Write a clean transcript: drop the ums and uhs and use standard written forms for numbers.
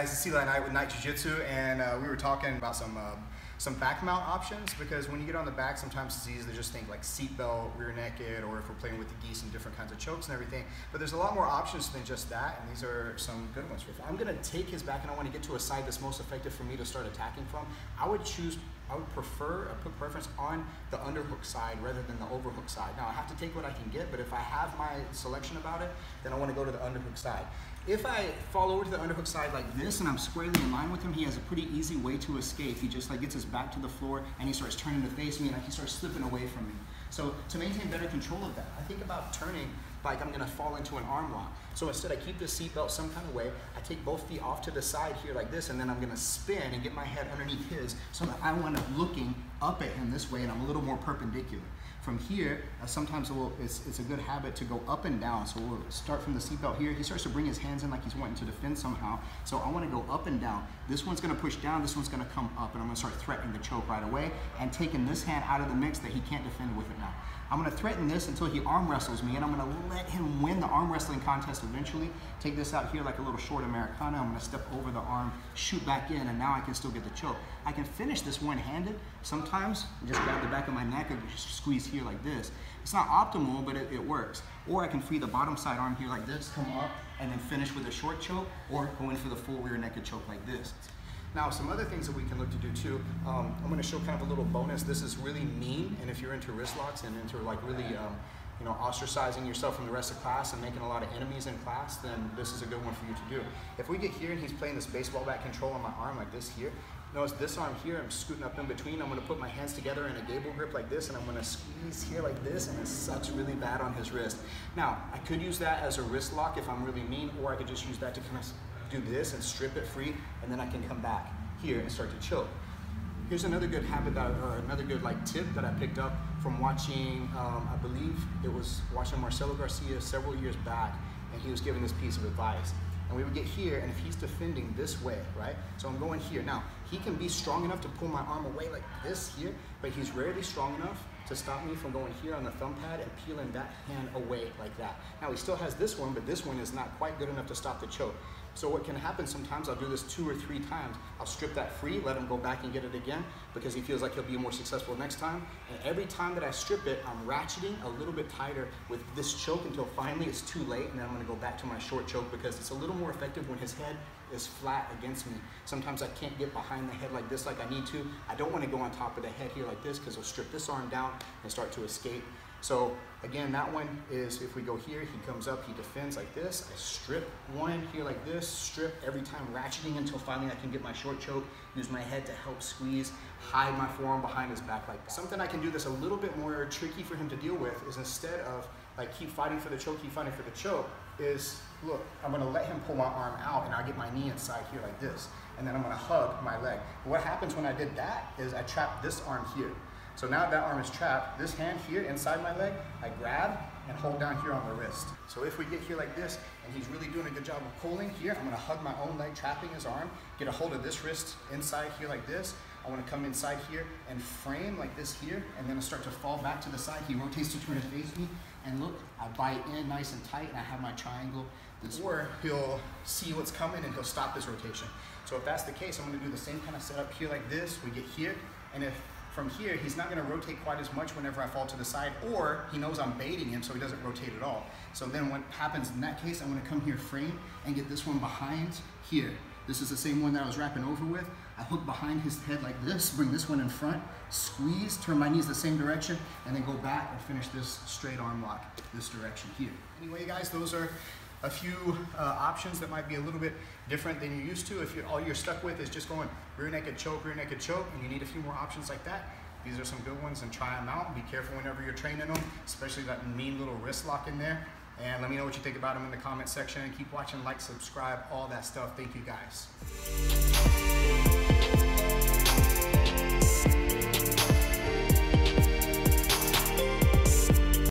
guys, it's Eli Knight with Knight Jiu-Jitsu, and we were talking about some back mount options, because when you get on the back, sometimes it's easy to just think like seatbelt, rear naked, or if we're playing with the geese and different kinds of chokes and everything. But there's a lot more options than just that, and these are some good ones. I'm gonna take his back and I want to get to a side that's most effective for me to start attacking from. I would put preference on the underhook side rather than the overhook side. Now I have to take what I can get, but if I have my selection about it, then I want to go to the underhook side. If I fall over to the underhook side like this and I'm squarely in line with him, he has a pretty easy way to escape. He just like gets his back to the floor and he starts turning to face me, and he starts slipping away from me. So to maintain better control of that, I think about turning like I'm gonna fall into an arm lock. So instead I keep the seatbelt some kind of way, I take both feet off to the side here like this, and then I'm gonna spin and get my head underneath his so that I wind up looking up at him this way and I'm a little more perpendicular. From here, sometimes it's a good habit to go up and down. So we'll start from the seatbelt here. He starts to bring his hands in like he's wanting to defend somehow. So I want to go up and down. This one's going to push down, this one's going to come up, and I'm going to start threatening the choke right away and taking this hand out of the mix that he can't defend with it now. I'm going to threaten this until he arm wrestles me, and I'm going to let him win the arm wrestling contest eventually. Take this out here like a little short Americana. I'm going to step over the arm, shoot back in, and now I can still get the choke. I can finish this one-handed. Sometimes just grab the back of my neck and just squeeze here like this. It's not optimal, but it works. Or I can free the bottom side arm here like this, come up, and then finish with a short choke, or go in for the full rear naked choke like this. Now, some other things that we can look to do too, I'm going to show kind of a little bonus. This is really mean, and if you're into wrist locks and into like really ostracizing yourself from the rest of class and making a lot of enemies in class, then this is a good one for you to do. If we get here and he's playing this baseball bat control on my arm like this here, notice this arm here, I'm scooting up in between. I'm going to put my hands together in a gable grip like this, and I'm going to squeeze here like this, and it sucks really bad on his wrist. Now, I could use that as a wrist lock if I'm really mean, or I could just use that to kind of do this and strip it free, and then I can come back here and start to choke. Here's another good habit or another good tip that I picked up from watching, I believe it was watching Marcelo Garcia several years back, and he was giving this piece of advice. And we would get here, and if he's defending this way, right? So I'm going here. Now, he can be strong enough to pull my arm away like this here, but he's rarely strong enough to stop me from going here on the thumb pad and peeling that hand away like that. Now, he still has this one, but this one is not quite good enough to stop the choke. So what can happen sometimes, I'll do this 2 or 3 times. I'll strip that free, let him go back and get it again, because he feels like he'll be more successful next time. And every time that I strip it, I'm ratcheting a little bit tighter with this choke until finally it's too late, and then I'm gonna go back to my short choke, because it's a little more effective when his head is flat against me. Sometimes I can't get behind the head like this like I need to. I don't want to go on top of the head here like this, because it'll strip this arm down and start to escape. So again, that one is, if we go here, he comes up, he defends like this. I strip one here like this, strip every time, ratcheting until finally I can get my short choke, use my head to help squeeze, hide my forearm behind his back like that. Something I can do that's a little bit more tricky for him to deal with is, instead of like keep fighting for the choke, is, look, I'm gonna let him pull my arm out, and I'll get my knee inside here like this, and then I'm gonna hug my leg. What happens when I did that is I trap this arm here. So now that arm is trapped, this hand here inside my leg, I grab and hold down here on the wrist. So if we get here like this, and he's really doing a good job of pulling here, I'm gonna hug my own leg, trapping his arm, get a hold of this wrist inside here like this. I wanna come inside here and frame like this here, and then I start to fall back to the side. He rotates to try to face me, and look, I bite in nice and tight, and I have my triangle. Or he'll see what's coming and he'll stop this rotation. So if that's the case, I'm gonna do the same kind of setup here like this. We get here, and if from here, he's not gonna rotate quite as much whenever I fall to the side, or he knows I'm baiting him, so he doesn't rotate at all. So then what happens in that case, I'm gonna come here, frame, and get this one behind here. This is the same one that I was wrapping over with. I hook behind his head like this, bring this one in front, squeeze, turn my knees the same direction, and then go back and finish this straight arm lock this direction here. Anyway, guys, those are a few options that might be a little bit different than you're used to. If all you're stuck with is just going rear naked choke, and you need a few more options like that, these are some good ones, and try them out. Be careful whenever you're training them, especially that mean little wrist lock in there. And let me know what you think about them in the comment section. Keep watching, like, subscribe, all that stuff. Thank you, guys.